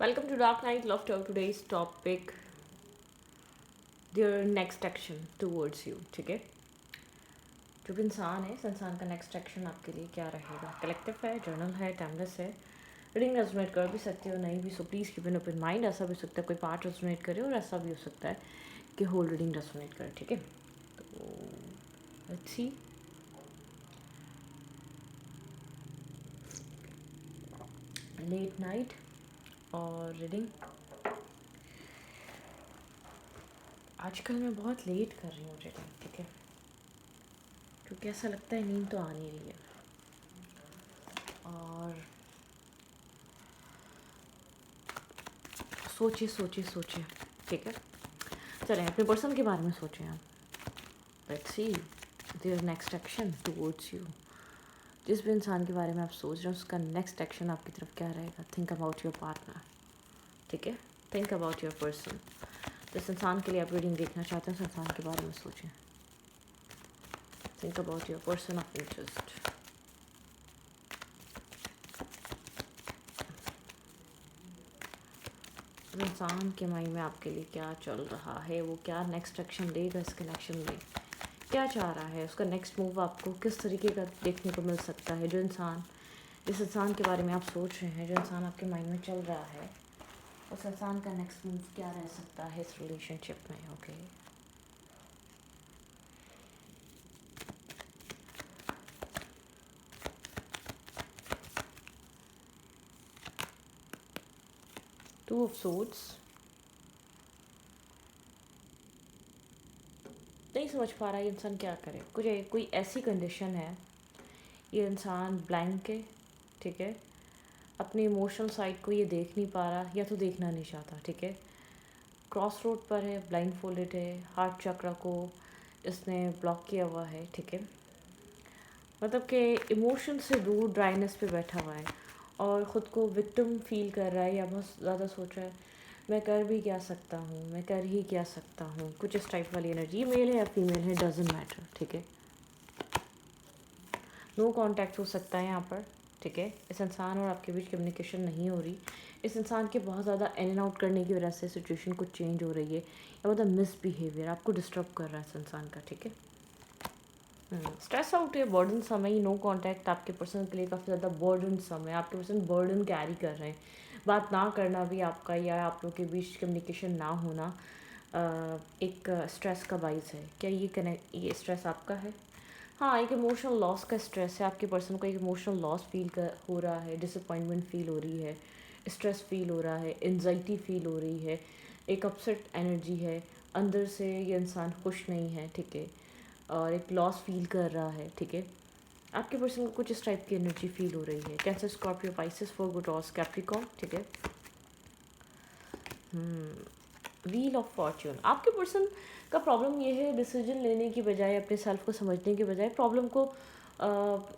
Welcome to Dark Night Love Talk. Today's topic, their next action towards you. ठीक है, जो भी इंसान है इस इंसान का नेक्स्ट एक्शन आपके लिए क्या रहेगा. कलेक्टिव है, जर्नल है, टाइमलेस है. रीडिंग रेजोनेट कर भी सकते हो, नहीं भी. So please keep an open mind. ऐसा भी हो सकता है कोई पार्ट रेजोनेट करे और ऐसा भी हो सकता है कि होल रीडिंग रेजोनेट करे. ठीक है, तो लेट्स सी. लेट नाइट और रीडिंग. आजकल मैं बहुत लेट कर रही हूँ रीडिंग. ठीक है, क्योंकि ऐसा लगता है नींद तो आ नहीं रही है. और सोचिए सोचिए सोचिए. ठीक है, चलें अपने पर्सन के बारे में सोचें आप. Let's see their next action towards you. जिस भी इंसान के बारे में आप सोच रहे हैं उसका नेक्स्ट एक्शन आपकी तरफ क्या रहेगा. Think about your partner. ठीक है, थिंक अबाउट योर पर्सन. जिस इंसान के लिए आप रीडिंग देखना चाहते हैं उस इंसान के बारे में सोचें. Think about your person of interest. उस इंसान के माइंड में आपके लिए क्या चल रहा है, वो क्या नेक्स्ट एक्शन लेगा इस कनेक्शन में, क्या चाह रहा है, उसका नेक्स्ट मूव आपको किस तरीके का देखने को मिल सकता है. जो इंसान, जिस इंसान के बारे में आप सोच रहे हैं, जो इंसान आपके माइंड में चल रहा है, उस इंसान का नेक्स्ट मूव क्या रह सकता है इस रिलेशनशिप में. Okay, two of swords. नहीं समझ पा रहा है ये इंसान क्या करे. कुछ कोई ऐसी कंडीशन है, ये इंसान ब्लैंक है. ठीक है, अपनी इमोशनल साइड को ये देख नहीं पा रहा या तो देखना नहीं चाहता. ठीक है, क्रॉस रोड पर है, ब्लाइंड फोल्डेड है, हार्ट चक्र को इसने ब्लॉक किया हुआ है. ठीक है, मतलब कि इमोशन से दूर ड्राइनेस पे बैठा हुआ है और ख़ुद को विक्टिम फील कर रहा है या बहुत ज़्यादा सोच रहा है मैं कर भी क्या सकता हूँ, मैं कर ही क्या सकता हूँ. कुछ इस टाइप वाली एनर्जी. मेल है या फीमेल है डजेंट मैटर. ठीक है, नो कांटेक्ट हो सकता है यहाँ पर. ठीक है, इस इंसान और आपके बीच कम्युनिकेशन नहीं हो रही. इस इंसान के बहुत ज़्यादा इन एंड आउट करने की वजह से सिचुएशन कुछ चेंज हो रही है या मतलब मिसबिहेवियर आपको डिस्टर्ब कर रहा है इस इंसान का. ठीक है, स्ट्रेस आउट है, बर्डन समय ही. नो कांटेक्ट आपके पर्सन के लिए काफ़ी ज़्यादा बर्डन समय. आपके पर्सन बर्डन कैरी कर रहे हैं. बात ना करना भी आपका या आप लोग के बीच कम्युनिकेशन ना होना एक स्ट्रेस का बाइस है. क्या ये कनेक्ट, ये स्ट्रेस आपका है? हाँ, एक इमोशनल लॉस का स्ट्रेस है. आपके पर्सन को एक इमोशनल लॉस फील कर हो रहा है, डिसअपॉइंटमेंट फील हो रही है, स्ट्रेस फील हो रहा है, एनजाइटी फील हो रही है, एक अपसेट एनर्जी है. अंदर से ये इंसान खुश नहीं है. ठीक है, और एक लॉस फील कर रहा है. ठीक है, आपके पर्सन को कुछ इस टाइप की एनर्जी फील हो रही है. Cancer, Scorpio, Pisces, Virgo, Taurus, Capricorn. ठीक है, व्हील ऑफ फॉर्च्यून. आपके पर्सन का प्रॉब्लम ये है डिसीजन लेने की बजाय, अपने सेल्फ को समझने के बजाय प्रॉब्लम को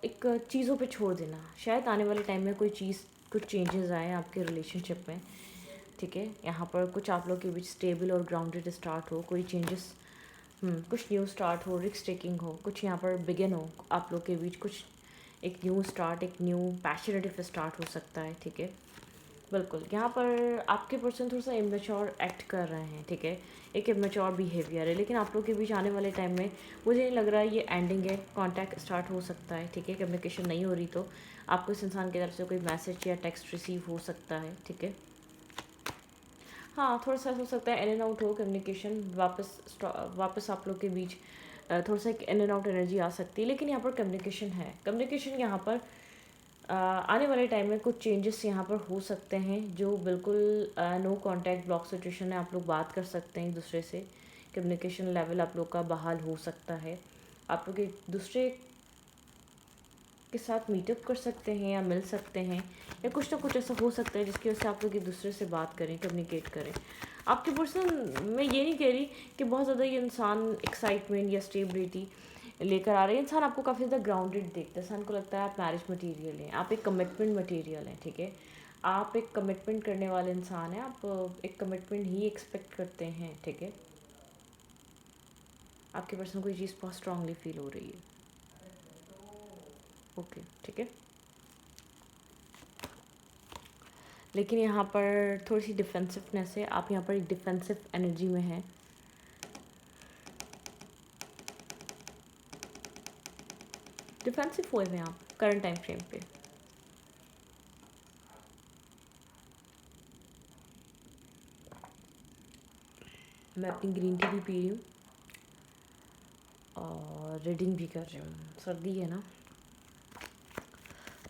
एक चीज़ों पे छोड़ देना. शायद आने वाले टाइम में कोई चीज़, कुछ चेंजेस आए आपके रिलेशनशिप में. ठीक है, यहाँ पर कुछ आप लोग के बीच स्टेबल और ग्राउंडेड स्टार्ट हो, कोई चेंजेस, कुछ न्यू स्टार्ट हो, रिस्क टेकिंग हो, कुछ यहाँ पर बिगिन हो आप लोग के बीच. कुछ एक न्यू स्टार्ट, एक न्यू पैशनेटिव स्टार्ट हो सकता है. ठीक है, बिल्कुल. यहाँ पर आपके पर्सन थोड़ा सा इमेच्योर एक्ट कर रहे हैं. ठीक है, एक इमेच्योर बिहेवियर है. लेकिन आप लोग के बीच आने वाले टाइम में मुझे नहीं लग रहा है ये एंडिंग है. कांटेक्ट स्टार्ट हो सकता है. ठीक है, कम्युनिकेशन नहीं हो रही तो आपको इस इंसान की तरफ से कोई मैसेज या टेक्स्ट रिसीव हो सकता है. ठीक है, हाँ थोड़ा सा हो सकता है इन एंड आउट हो कम्युनिकेशन. वापस आप लोग के बीच थोड़ा सा एक इन एंड आउट एनर्जी आ सकती है. लेकिन यहाँ पर कम्युनिकेशन है. कम्युनिकेशन यहाँ पर आने वाले टाइम में कुछ चेंजेस यहाँ पर हो सकते हैं जो बिल्कुल नो कांटेक्ट ब्लॉक सिचुएशन है. आप लोग बात कर सकते हैं एक दूसरे से. कम्युनिकेशन लेवल आप लोग का बहाल हो सकता है. आप लोग एक दूसरे के साथ मीटअप कर सकते हैं या मिल सकते हैं या कुछ ना कुछ ऐसा हो सकता है जिसकी वजह से आप लोग एक दूसरे से बात करें, कम्युनिकेट करें. आपके पर्सन, मैं ये नहीं कह रही कि बहुत ज़्यादा ये इंसान एक्साइटमेंट या स्टेबिलिटी लेकर आ रहे हैं. इंसान आपको काफ़ी ज़्यादा ग्राउंडेड देखता है. इंसान को लगता है आप मैरिज मटेरियल हैं, आप एक कमिटमेंट मटेरियल हैं. ठीक है, आप एक कमिटमेंट करने वाले इंसान हैं. आप एक कमिटमेंट ही एक्सपेक्ट करते हैं. ठीक है, आपके पर्सन को ये चीज़ बहुत स्ट्रांगली फील हो रही है. ओके, ठीक है. लेकिन यहाँ पर थोड़ी सी डिफेंसिवनेस है, आप यहाँ पर एक डिफेंसिव एनर्जी में हैं। डिफेंसिव हुए हैं आप करंट टाइम फ्रेम पे। मैं अपनी ग्रीन टी भी पी रही हूँ और रीडिंग भी कर रही हूँ, सर्दी है ना।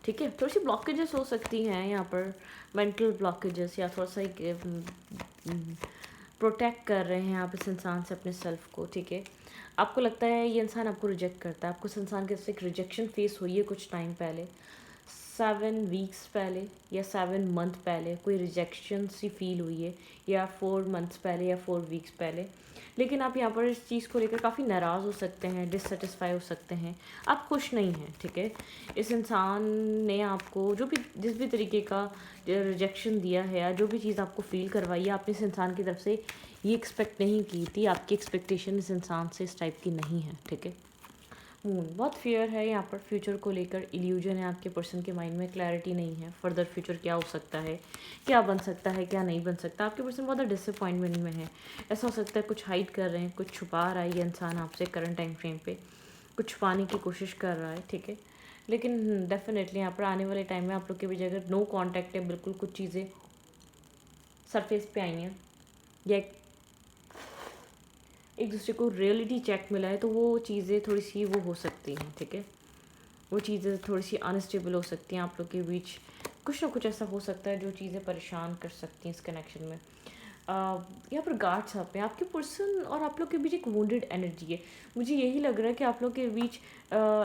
ठीक है, थोड़ी सी ब्लॉकेजेस हो सकती हैं यहाँ पर, मेंटल ब्लॉकेजेस, या थोड़ा सा एक प्रोटेक्ट कर रहे हैं आप इस इंसान से अपने सेल्फ को। ठीक है, आपको लगता है ये इंसान आपको रिजेक्ट करता है, आपको इस इंसान के से एक रिजेक्शन फेस हुई है कुछ टाइम पहले, 7 वीक्स पहले या 7 मंथ पहले कोई रिजेक्शन सी फील हुई है, या 4 मंथ्स पहले या 4 वीक्स पहले। लेकिन आप यहाँ पर इस चीज़ को लेकर काफ़ी नाराज़ हो सकते हैं, डिससेटिस्फाई हो सकते हैं, आप खुश नहीं हैं। ठीक है, इस इंसान ने आपको जो भी जिस भी तरीके का रिजेक्शन दिया है, या जो भी चीज़ आपको फील करवाई है, आपने इस इंसान की तरफ से ये एक्सपेक्ट नहीं की थी। आपकी एक्सपेक्टेशन इस इंसान से इस टाइप की नहीं है। ठीक है, मून बहुत फियर है यहाँ पर, फ्यूचर को लेकर इल्यूजन है आपके पर्सन के माइंड में, क्लैरिटी नहीं है फर्दर फ्यूचर क्या हो सकता है, क्या बन सकता है, क्या नहीं बन सकता। आपके पर्सन बहुत ज़्यादा डिसअपॉइंटमेंट में है। ऐसा हो सकता है कुछ हाइड कर रहे हैं, कुछ छुपा रहा है ये इंसान आपसे करंट टाइम फ्रेम पे, कुछ छुपाने की कोशिश कर रहा है। ठीक है, लेकिन डेफिनेटली यहाँ पर आने वाले टाइम में आप लोग के बीच अगर नो कॉन्टैक्ट है, बिल्कुल कुछ चीज़ें सरफेस पे आई हैं, या एक दूसरे को रियलिटी चेक मिला है, तो वो चीज़ें थोड़ी सी वो हो सकती हैं। ठीक है, वो चीज़ें थोड़ी सी अनस्टेबल हो सकती हैं आप लोग के बीच, कुछ ना कुछ ऐसा हो सकता है जो चीज़ें परेशान कर सकती हैं इस कनेक्शन में। यहाँ पर गार्ड्स आप हैं, आपके पर्सन और आप लोग के बीच एक वुंडेड एनर्जी है। मुझे यही लग रहा है कि आप लोग के बीच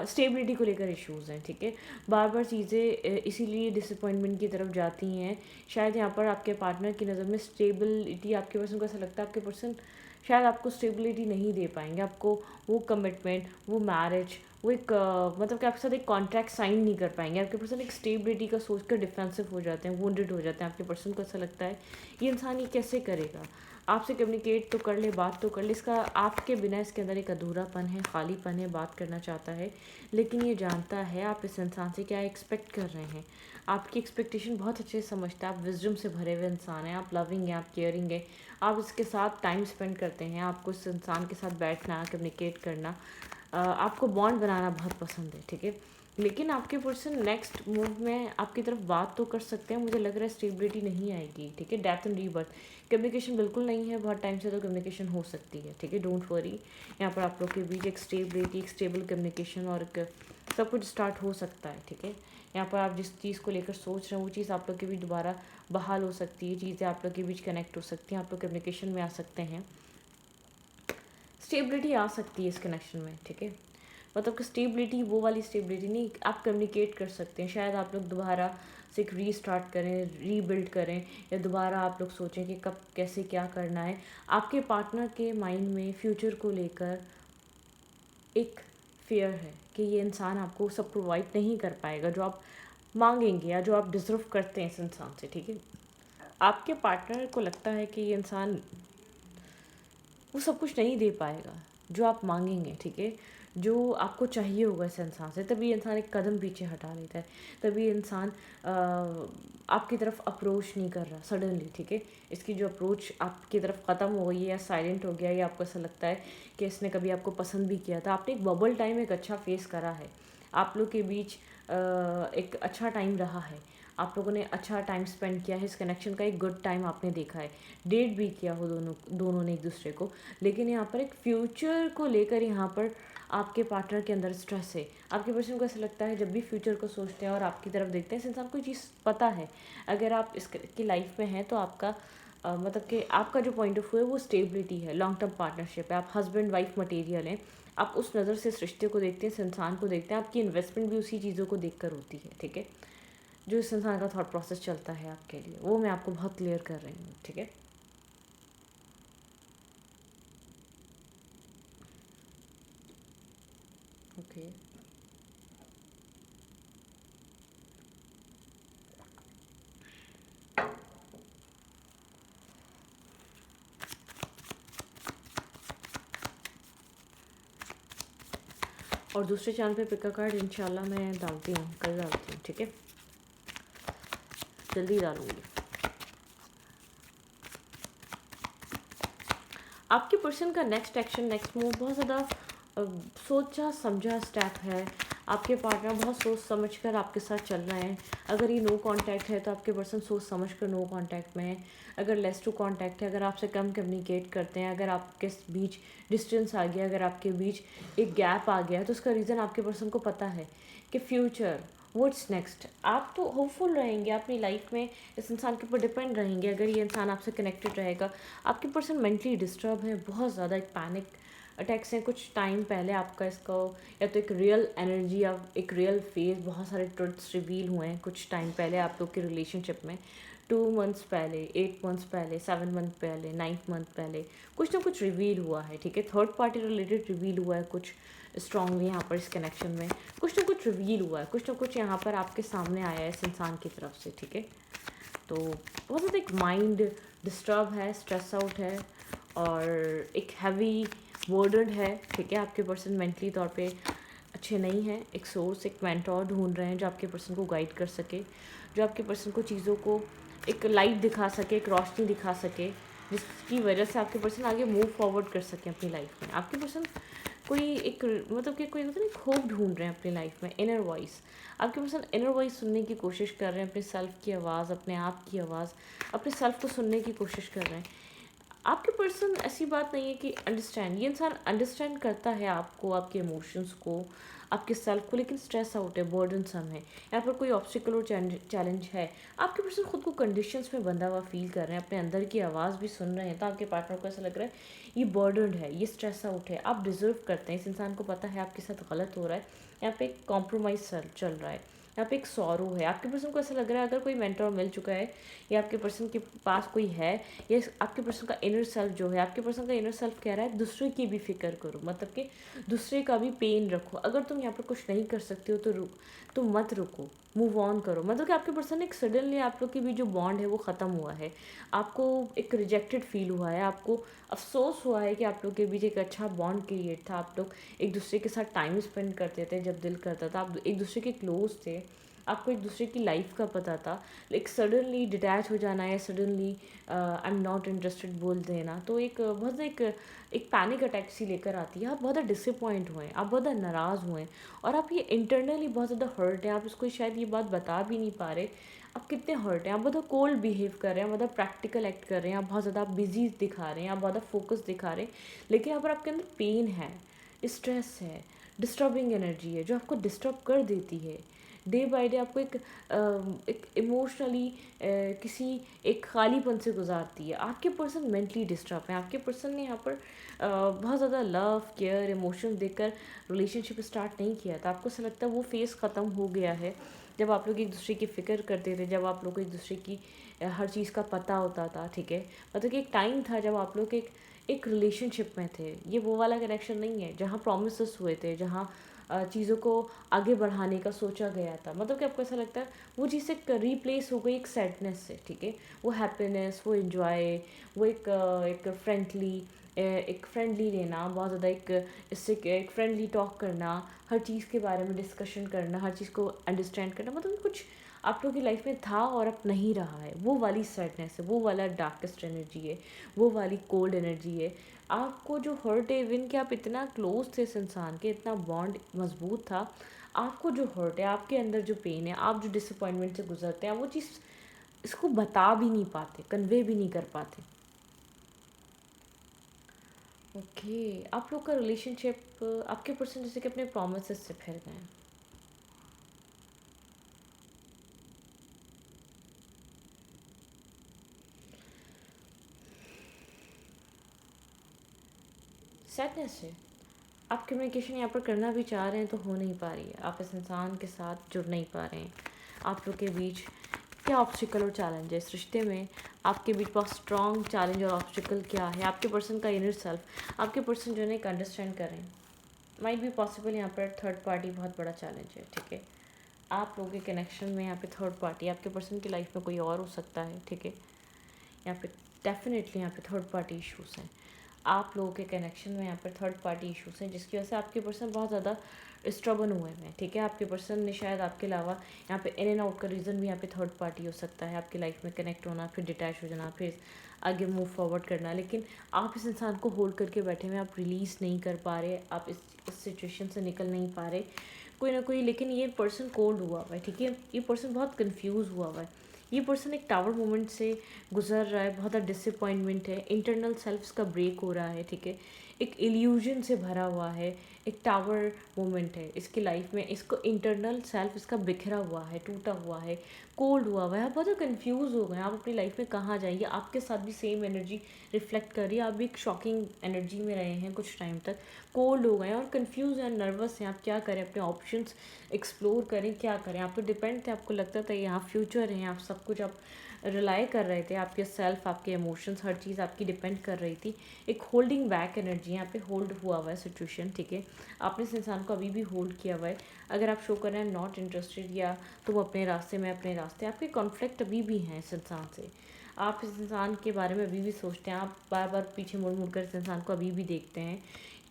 स्टेबिलिटी को लेकर इश्यूज़ हैं। ठीक है, बार बार चीज़ें इसीलिए डिसअपॉइंटमेंट की तरफ जाती हैं। शायद यहाँ पर आपके पार्टनर की नज़र में स्टेबिलिटी, आपके पर्सन को ऐसा लगता है आपके पर्सन शायद आपको स्टेबिलिटी नहीं दे पाएंगे, आपको वो कमिटमेंट, वो मैरिज, वो एक मतलब कि आपके साथ एक कॉन्ट्रैक्ट साइन नहीं कर पाएंगे। आपके पर्सन एक स्टेबिलिटी का सोच कर डिफेंसिव हो जाते हैं, वुंडेड हो जाते हैं। आपके पर्सन को ऐसा लगता है ये इंसान ये कैसे करेगा, आपसे कम्युनिकेट तो कर ले, बात तो कर ले, इसका आपके बिना इसके अंदर एक अधूरापन है, खालीपन है, बात करना चाहता है, लेकिन ये जानता है आप इस इंसान से क्या एक्सपेक्ट कर रहे हैं। आपकी एक्सपेक्टेशन बहुत अच्छे से समझता है, आप विजडम से भरे हुए इंसान हैं, आप लविंग हैं, आप केयरिंग है, आप इसके साथ टाइम स्पेंड करते हैं, आपको इस इंसान के साथ बैठना, कम्युनिकेट करना, आपको बॉन्ड बनाना बहुत पसंद है। ठीक है, लेकिन आपके पर्सन नेक्स्ट मूव में आपकी तरफ बात तो कर सकते हैं, मुझे लग रहा है स्टेबिलिटी नहीं आएगी। ठीक है, डेथ एंड रीबर्थ, कम्युनिकेशन बिल्कुल नहीं है बहुत टाइम से, तो कम्युनिकेशन हो सकती है। ठीक है, डोंट वरी, यहाँ पर आप लोग के बीच एक स्टेबिलिटी, एक स्टेबल कम्युनिकेशन और एक सब कुछ स्टार्ट हो सकता है। ठीक है, यहाँ पर आप जिस चीज़ को लेकर सोच रहे हैं वो चीज़ आप लोग के बीच दोबारा बहाल हो सकती है, चीज़ें आप लोग के बीच कनेक्ट हो सकती हैं, आप लोग कम्युनिकेशन में आ सकते हैं, स्टेबिलिटी आ सकती है इस कनेक्शन में। ठीक है, मतलब कि स्टेबिलिटी वो वाली स्टेबिलिटी नहीं, आप कम्युनिकेट कर सकते हैं, शायद आप लोग दोबारा से एक रीस्टार्ट करें, रीबिल्ड करें, या दोबारा आप लोग सोचें कि कब कैसे क्या करना है। आपके पार्टनर के माइंड में फ्यूचर को लेकर एक फियर है कि ये इंसान आपको सब प्रोवाइड नहीं कर पाएगा जो आप मांगेंगे या जो आप डिज़र्व करते हैं इस इंसान से। ठीक है, आपके पार्टनर को लगता है कि ये इंसान वो सब कुछ नहीं दे पाएगा जो आप मांगेंगे। ठीक है, जो आपको चाहिए होगा इस इंसान से, तभी इंसान एक कदम पीछे हटा लेता है, तभी इंसान आपकी तरफ अप्रोच नहीं कर रहा सडनली। ठीक है, इसकी जो अप्रोच आपकी तरफ ख़त्म हो गई है या साइलेंट हो गया, या आपको ऐसा लगता है कि इसने कभी आपको पसंद भी किया था, आपने एक बबल टाइम एक अच्छा फेस करा है, आप लोग के बीच एक अच्छा टाइम रहा है, आप लोगों ने अच्छा टाइम स्पेंड किया है, इस कनेक्शन का एक गुड टाइम आपने देखा है, डेट भी किया हो दोनों ने एक दूसरे को। लेकिन यहाँ पर एक फ्यूचर को लेकर यहाँ पर आपके पार्टनर के अंदर स्ट्रेस है। आपके पर्सन को ऐसा लगता है जब भी फ्यूचर को सोचते हैं और आपकी तरफ देखते हैं, इस इंसान को चीज़ पता है, अगर आप इसकी लाइफ में हैं तो आपका मतलब कि आपका जो पॉइंट ऑफ व्यू है वो स्टेबिलिटी है, लॉन्ग टर्म पार्टनरशिप है, आप हस्बैंड वाइफ मटेरियल हैं, आप उस नज़र से इस रिश्ते को देखते हैं, इस इंसान को देखते हैं, आपकी इन्वेस्टमेंट भी उसी चीज़ों को देख कर होती है। ठीक है, जो इस इंसान का थॉट प्रोसेस चलता है आपके लिए, वो मैं आपको बहुत क्लियर कर रही हूँ। ठीक है, ओके, और दूसरे चैनल पे पिक का कार्ड इंशाल्लाह मैं डालती हूँ, कल डालती हूँ। ठीक है, जल्दी डालूँगी। आपके पर्सन का नेक्स्ट एक्शन, नेक्स्ट मूव बहुत ज़्यादा सोचा समझा स्टेप है। आपके पार्टनर बहुत सोच समझ कर आपके साथ चल रहे हैं। अगर ये नो कांटेक्ट है तो आपके पर्सन सोच समझ कर नो कांटेक्ट में है। अगर लेस टू कांटेक्ट है, अगर आपसे कम कम्युनिकेट करते हैं, अगर आपके बीच डिस्टेंस आ गया, अगर आपके बीच एक गैप आ गया, तो उसका रीज़न आपके पर्सन को पता है कि फ्यूचर व्हाट्स नेक्स्ट। आप तो होपफुल रहेंगे अपनी लाइफ में, इस इंसान के ऊपर डिपेंड रहेंगे अगर ये इंसान आपसे कनेक्टेड रहेगा। आपके पर्सन मेंटली डिस्टर्ब है बहुत ज़्यादा, एक पैनिक अटैक्स हैं कुछ टाइम पहले आपका इसका, या तो एक रियल एनर्जी या एक रियल फेस, बहुत सारे ट्रुथ्स रिवील हुए हैं कुछ टाइम पहले आप लोग के रिलेशनशिप में। 2 मंथ्स पहले, 8 मंथ्स पहले, 7 मंथ पहले, 9 मंथ पहले कुछ ना कुछ रिवील हुआ है, ठीक है। थर्ड पार्टी रिलेटेड रिवील हुआ है कुछ स्ट्रांगली यहाँ पर इस कनेक्शन में, कुछ ना कुछ रिवील हुआ है, कुछ ना कुछ यहाँ पर आपके सामने आया है इस इंसान की तरफ से, ठीक है। तो बहुत ज़्यादा एक माइंड डिस्टर्ब है, स्ट्रेस आउट है, और एक हैवी बर्डन है, ठीक है। आपके पर्सन मेंटली तौर पे अच्छे नहीं हैं। एक सोर्स, एक मेंटोर ढूंढ रहे हैं जो आपके पर्सन को गाइड कर सके, जो आपके पर्सन को चीज़ों को एक लाइट दिखा सके, एक रोशनी दिखा सके, जिसकी वजह से आपके पर्सन आगे मूव फॉरवर्ड कर सकें अपनी लाइफ में। आपके पर्सन कोई एक मतलब कि कोई होता है ना, होप ढूंढ रहे हैं अपनी लाइफ में, इनर वॉइस। आपके पर्सन इनर वॉइस सुनने की कोशिश कर रहे हैं, अपने सेल्फ की आवाज़, अपने आप की आवाज़, अपने सेल्फ को सुनने की कोशिश कर रहे हैं। आपके पर्सन, ऐसी बात नहीं है कि अंडरस्टैंड, ये इंसान अंडरस्टैंड करता है आपको, आपके इमोशंस को, आपके सेल्फ को, लेकिन स्ट्रेस आउट है, बर्डन सम है, यहाँ पर कोई ऑब्स्टिकल और चैलेंज है। आपके पर्सन खुद को कंडीशंस में बंधा हुआ फील कर रहे हैं, अपने अंदर की आवाज़ भी सुन रहे हैं, तो आपके पार्टनर को ऐसा लग रहा है ये बर्डनड है, ये स्ट्रेस आउट है, आप डिजर्व करते हैं। इस इंसान को पता है आपके साथ गलत हो रहा है, यहाँ पे एक कॉम्प्रोमाइज़ चल रहा है, यहाँ पे एक सॉरो है। आपके पर्सन को ऐसा लग रहा है अगर कोई मेंटर मिल चुका है, या आपके पर्सन के पास कोई है, या आपके पर्सन का इनर सेल्फ जो है, आपके पर्सन का इनर सेल्फ कह रहा है दूसरे की भी फिक्र करो, मतलब कि दूसरे का भी पेन रखो। अगर तुम यहाँ पर कुछ नहीं कर सकते हो तो मत रुको, मूव ऑन करो। मतलब कि आपके पर्सन एक सडनली आप लोग की भी जो बॉन्ड है वो ख़त्म हुआ है, आपको एक रिजेक्टेड फील हुआ है, आपको अफसोस हुआ है कि आप लोग के बीच एक अच्छा बॉन्ड क्रिएट था, आप लोग एक दूसरे के साथ टाइम स्पेंड करते थे जब दिल करता था, आप एक दूसरे के क्लोज थे, आपको एक दूसरे की लाइफ का पता था। लाइक सडनली डिटैच हो जाना है, suddenly I am not interested बोल देना, तो एक बहुत एक पैनिक अटैक सी लेकर आती है। आप बहुत ज़्यादा डिसअपॉइंट हुए, आप बहुत ज़्यादा नाराज़ हुए, और आप ये इंटरनली बहुत ज़्यादा हर्ट हैं। आप इसको शायद ये बात बता भी नहीं पा रहे, आप कितने हर्ट हैं। आप बहुत कोल्ड बिहेव कर रहे हैं, मतलब प्रैक्टिकल एक्ट कर रहे हैं, आप बहुत ज़्यादा बिजी दिखा रहे हैं, आप बहुत ज़्यादा फोकस दिखा रहे हैं, लेकिन यहाँ पर आपके अंदर पेन है, स्ट्रेस है, डिस्टर्बिंग एनर्जी है जो आपको डिस्टर्ब कर देती है। डे बाय डे आपको एक इमोशनली किसी एक खालीपन से गुजारती है। आपके पर्सन मेंटली डिस्टर्ब है, आपके पर्सन ने यहाँ पर बहुत ज़्यादा लव केयर इमोशंस देकर रिलेशनशिप स्टार्ट नहीं किया था। आपको ऐसा लगता है वो फेज़ ख़त्म हो गया है जब आप लोग एक दूसरे की फ़िक्र करते थे, जब आप लोग को एक दूसरे की हर चीज़ का पता होता था, ठीक है। मतलब कि एक टाइम था जब आप लोग एक रिलेशनशिप में थे। ये वो वाला कनेक्शन नहीं है जहाँ प्रोमिसेस हुए थे, जहाँ चीज़ों को आगे बढ़ाने का सोचा गया था। मतलब कि आपको ऐसा लगता है वो चीज़ एक रिप्लेस हो गई एक सैडनेस से, ठीक है। वो हैप्पीनेस, वो इन्जॉय, वो एक फ्रेंडली लेना, बहुत ज़्यादा इससे एक फ्रेंडली टॉक करना, हर चीज़ के बारे में डिस्कशन करना, हर चीज़ को अंडरस्टैंड करना, मतलब कुछ आप लोग की लाइफ में था और अब नहीं रहा है। वो वाली सैडनेस है, वो वाला डार्केस्ट एनर्जी है, वो वाली कोल्ड एनर्जी है। आपको जो हर्ट है, इवन कि आप इतना क्लोज थे इस इंसान के, इतना बॉन्ड मजबूत था, आपको जो हर्ट है, आपके अंदर जो पेन है, आप जो डिसअपॉइंटमेंट से गुजरते हैं, वो चीज़ इसको बता भी नहीं पाते, कन्वे भी नहीं कर पाते। ओके, आप लोग का रिलेशनशिप, आपके पर्सन जैसे कि अपने प्रोमिस से फिर गए हैं। सैडनेस है, आप कम्युनिकेशन यहाँ पर करना भी चाह रहे हैं तो हो नहीं पा रही है, आप इस इंसान के साथ जुड़ नहीं पा रहे हैं। आप लोग के बीच क्या ऑब्स्टिकल और चैलेंज है इस रिश्ते में? आपके बीच बहुत स्ट्रॉन्ग चैलेंज और ऑब्स्टिकल क्या है? आपके पर्सन का इनर सेल्फ, आपके पर्सन जो है एक अंडरस्टैंड करें, माइट बी पॉसिबल यहाँ पर थर्ड पार्टी बहुत बड़ा चैलेंज है, ठीक है। आप लोगों के कनेक्शन में यहाँ पे थर्ड पार्टी, आपके पर्सन की लाइफ में कोई और हो सकता है, ठीक है। यहाँ पे डेफिनेटली यहाँ पे थर्ड पार्टी इश्यूज़ हैं। आप लोगों के कनेक्शन में यहाँ पर थर्ड पार्टी इश्यूज़ हैं, जिसकी वजह से आपके पर्सन बहुत ज़्यादा स्ट्रबन हुए हैं, ठीक है। आपके पर्सन ने शायद आपके अलावा यहाँ पे इन एंड आउट का रीज़न भी यहाँ पे थर्ड पार्टी हो सकता है, आपकी लाइफ में कनेक्ट होना, फिर डिटैच हो जाना, फिर आगे मूव फॉरवर्ड करना। लेकिन आप इस इंसान को होल्ड करके बैठे हुए, आप रिलीज़ नहीं कर पा रहे, आप इस सिचुएशन से निकल नहीं पा रहे, कोई ना कोई। लेकिन ये पर्सन कोल्ड हुआ हुआ है, ठीक है। ये पर्सन बहुत कंफ्यूज हुआ हुआ है। ये पर्सन एक टावर मोमेंट से गुजर रहा है, बहुत ज़्यादा डिसअपॉइंटमेंट है, इंटरनल सेल्फ्स का ब्रेक हो रहा है, ठीक है। एक इल्यूजन से भरा हुआ है, एक टावर मोमेंट है इसकी लाइफ में। इसको इंटरनल सेल्फ इसका बिखरा हुआ है, टूटा हुआ है, कोल्ड हुआ हुआ है। आप बहुत कंफ्यूज हो गए, आप अपनी लाइफ में कहाँ जाएंगे। आपके साथ भी सेम एनर्जी रिफ्लेक्ट कर रही है, आप भी एक शॉकिंग एनर्जी में रहे हैं कुछ टाइम तक, कोल्ड हो गए हैं और कंफ्यूज हैं, नर्वस हैं। आप क्या करें, अपने ऑप्शंस एक्सप्लोर करें, क्या करें। आप पे डिपेंड थे, आपको लगता था यहाँ फ्यूचर है, आप सब कुछ आप रिलाई कर रहे थे, आपके सेल्फ, आपके इमोशंस, हर चीज़ आपकी डिपेंड कर रही थी। एक होल्डिंग बैक एनर्जी यहाँ पे होल्ड हुआ हुआ है सिचुएशन, ठीक है। आपने इस इंसान को अभी भी होल्ड किया हुआ है। अगर आप शो कर रहे हैं नॉट इंटरेस्टेड या तुम अपने रास्ते में अपने रास्ते, आपके कॉन्फ्लिक्ट अभी भी हैं इस इंसान से। आप इस इंसान के बारे में अभी भी सोचते हैं, आप बार बार पीछे मुड़ मुड़ कर इस इंसान को अभी भी देखते हैं,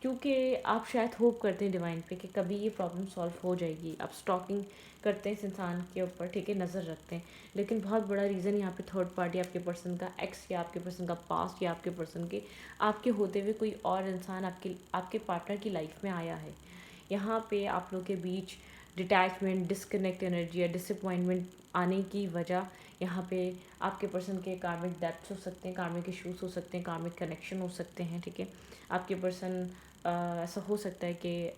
क्योंकि आप शायद होप करते हैं डिवाइन पे कि कभी ये प्रॉब्लम सॉल्व हो जाएगी। आप स्टॉकिंग करते हैं इस इंसान के ऊपर, ठीक है, नज़र रखते हैं। लेकिन बहुत बड़ा रीज़न यहाँ पे थर्ड पार्टी, आपके पर्सन का एक्स या आपके पर्सन का पास्ट या आपके पर्सन के आपके होते हुए कोई और इंसान आपके पार्टनर की लाइफ में आया है। यहाँ पे आप लोग के बीच डिटैचमेंट, डिस्कनेक्ट एनर्जी या डिसअपॉइंटमेंट आने की वजह यहाँ पे आपके पर्सन के कार्मिक डेप्थ्स हो सकते हैं, कार्मिक इश्यूज हो सकते हैं, कार्मिक कनेक्शन हो सकते हैं, ठीक है। आपके पर्सन ऐसा हो सकता है कि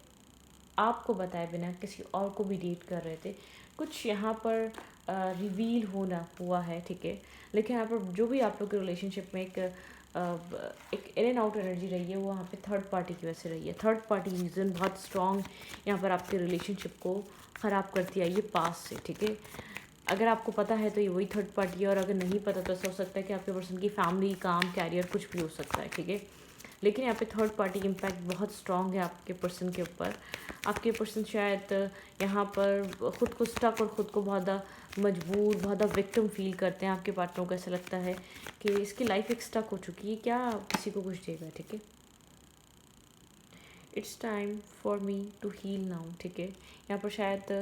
आपको बताए बिना किसी और को भी डेट कर रहे थे, कुछ यहाँ पर रिवील होना हुआ है, ठीक है। लेकिन यहाँ पर जो भी आप लोग के रिलेशनशिप में एक इन एंड आउट एनर्जी रही है, वो वहाँ पे थर्ड पार्टी की वजह से रही है। थर्ड पार्टी रीज़न बहुत स्ट्रॉन्ग यहाँ पर आपके रिलेशनशिप को ख़राब करती आई है पास से, ठीक है। अगर आपको पता है तो ये वही थर्ड पार्टी है, और अगर नहीं पता तो ऐसा हो सकता है कि आपके पर्सन की फैमिली, काम, कैरियर कुछ भी हो सकता है, ठीक है। लेकिन यहाँ पे थर्ड पार्टी इम्पैक्ट बहुत स्ट्रॉन्ग है आपके पर्सन के ऊपर। आपके पर्सन शायद यहाँ पर ख़ुद को स्टक और ख़ुद को बहुत ज़्यादा मजबूर, बहुत ज़्यादा विक्टिम फील करते हैं। आपके पार्टनर को ऐसा लगता है कि इसकी लाइफ एक स्टक हो चुकी है, क्या किसी को कुछ देगा, ठीक है। It's time for me to heal now, ठीक है। यहाँ पर शायद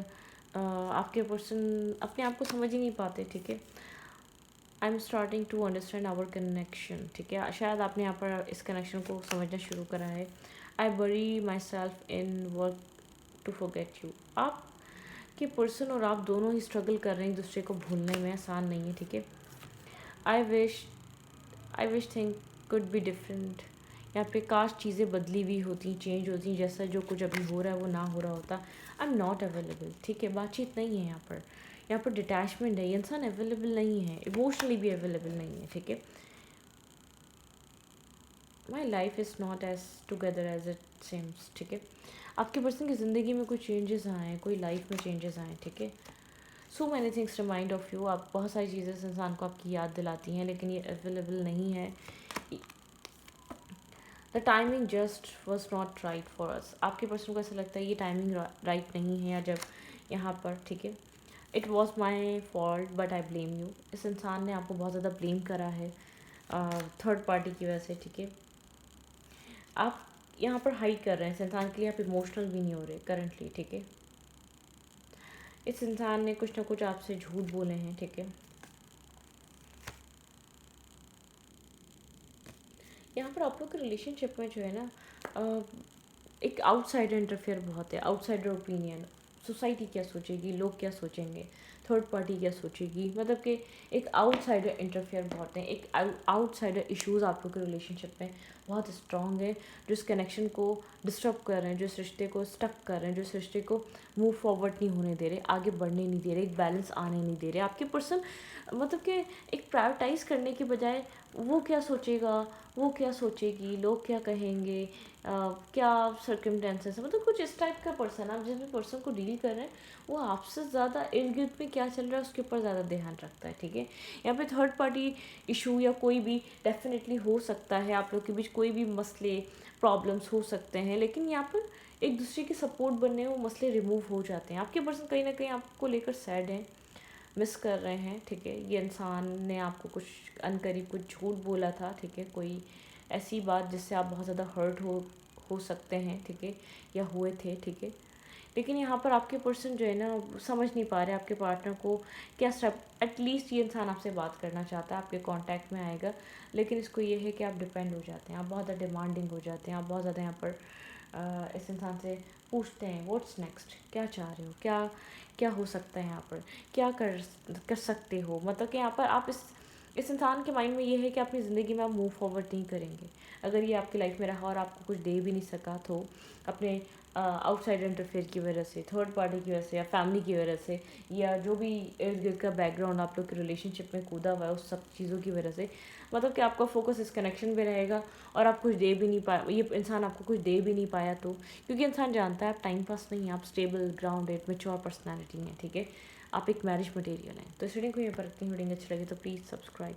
आपके पर्सन अपने आप को समझ ही नहीं पाते, ठीक है। I am starting to understand our connection, ठीक है। शायद आपने यहाँ पर इस कनेक्शन को समझना शुरू करा है। I bury myself in work to forget you. आपके पर्सन और आप दोनों ही स्ट्रगल कर रहे हैं एक दूसरे को भूलने में, आसान नहीं है, ठीक है। I wish think could be different. यहाँ पे काश चीज़ें बदली हुई होती, चेंज होती, जैसा जो कुछ अभी हो रहा है वो ना हो रहा होता। आई एम नॉट अवेलेबल, ठीक है। बातचीत नहीं है यहाँ पर डिटैचमेंट है, ये इंसान अवेलेबल नहीं है, इमोशनली भी अवेलेबल नहीं है, ठीक है। My life is not as together as it seems, ठीक है। आपके पर्सन की ज़िंदगी में कोई चेंजेस आए, कोई लाइफ में चेंजेस आए, ठीक है। So many things remind of you. आप बहुत सारी चीज़ें इस इंसान को आपकी याद दिलाती हैं, लेकिन ये अवेलेबल नहीं है। The timing just was not right for us. आपके पर्सन को ऐसा लगता है ये टाइमिंग राइट नहीं है, या जब यहाँ पर, ठीक है। It was my fault but I blame you. इस इंसान ने आपको बहुत ज़्यादा ब्लेम करा है थर्ड पार्टी की वजह से, ठीक है। आप यहाँ पर हाइड कर रहे हैं इस इंसान के लिए, आप इमोशनल भी नहीं हो रहे करंटली, ठीक है। इस इंसान ने कुछ ना कुछ आपसे झूठ बोले हैं, ठीक है। यहाँ पर आप लोग के रिलेशनशिप में जो है ना एक आउटसाइडर इंटरफेयर बहुत है, आउटसाइडर ओपिनियन, सोसाइटी क्या सोचेगी, लोग क्या सोचेंगे, थर्ड पार्टी क्या सोचेगी, मतलब कि एक आउटसाइडर इंटरफेयर बहुत है, एक आउटसाइडर इश्यूज़ आप लोग के रिलेशनशिप में बहुत स्ट्रॉन्ग है, जो इस कनेक्शन को डिस्टर्ब कर रहे हैं, जो इस रिश्ते को स्टक कर रहे हैं, जो इस रिश्ते को मूव फॉरवर्ड नहीं होने दे रहे, आगे बढ़ने नहीं दे रहे, एक बैलेंस आने नहीं दे रहे। आपके पर्सन मतलब कि एक प्रायोरिटाइज़ करने के बजाय वो क्या सोचेगा, वो क्या सोचेगी, लोग क्या कहेंगे, क्या सर्कमटेंसेस है, मतलब कुछ इस टाइप का पर्सन, आप जिस भी पर्सन को डील कर रहे हैं वो आपसे ज़्यादा इर्द गिर्द में क्या चल रहा है उसके ऊपर ज़्यादा ध्यान रखता है, ठीक है। यहाँ पे थर्ड पार्टी इशू या कोई भी डेफिनेटली हो सकता है, आप लोग के बीच कोई भी मसले, प्रॉब्लम्स हो सकते हैं, लेकिन यहाँ पर एक दूसरे के सपोर्ट बनने वो मसले रिमूव हो जाते हैं। आपके पर्सन कहीं ना कहीं आपको लेकर सैड हैं, मिस कर रहे हैं, ठीक है। ये इंसान ने आपको कुछ अनकरीब कुछ झूठ बोला था, ठीक है, कोई ऐसी बात जिससे आप बहुत ज़्यादा हर्ट हो सकते हैं, ठीक है, या हुए थे, ठीक है। लेकिन यहाँ पर आपके पर्सन जो है ना समझ नहीं पा रहे आपके पार्टनर को क्या स्टेप। एटलीस्ट ये इंसान आपसे बात करना चाहता है, आपके कांटेक्ट में आएगा, लेकिन इसको ये है कि आप डिपेंड हो जाते हैं, आप बहुत ज़्यादा डिमांडिंग हो जाते हैं, आप बहुत ज़्यादा यहाँ पर इस इंसान से पूछते हैं व्हाट्स नेक्स्ट, क्या चाह रहे हो, क्या क्या हो सकता है यहाँ पर, क्या कर सकते हो। मतलब कि यहाँ पर आप इस इंसान के माइंड में ये है कि अपनी ज़िंदगी में आप मूव फॉरवर्ड नहीं करेंगे। अगर ये आपकी लाइफ में रहा और आपको कुछ दे भी नहीं सका तो अपने आउटसाइड इंटरफेयर की वजह से, थर्ड पार्टी की वजह से, या फैमिली की वजह से, या जो भी इर्द गिर्द का बैकग्राउंड आप लोग के रिलेशनशिप में कूदा हुआ है उस सब चीज़ों की वजह से, मतलब कि आपका फोकस इस कनेक्शन पे रहेगा और आप कुछ दे भी नहीं पाए, ये इंसान आपको कुछ दे भी नहीं पाया तो, क्योंकि इंसान जानता है आप टाइम पास नहीं हैं, आप स्टेबल ग्राउंडेड मेच्योर पर्सनैलिटी हैं, ठीक है, आप एक मैरिज मटेरियल हैं। तो इस वीडियो को ये पर रखती हूँ, वीडियो अच्छी लगी तो प्लीज़ सब्सक्राइब।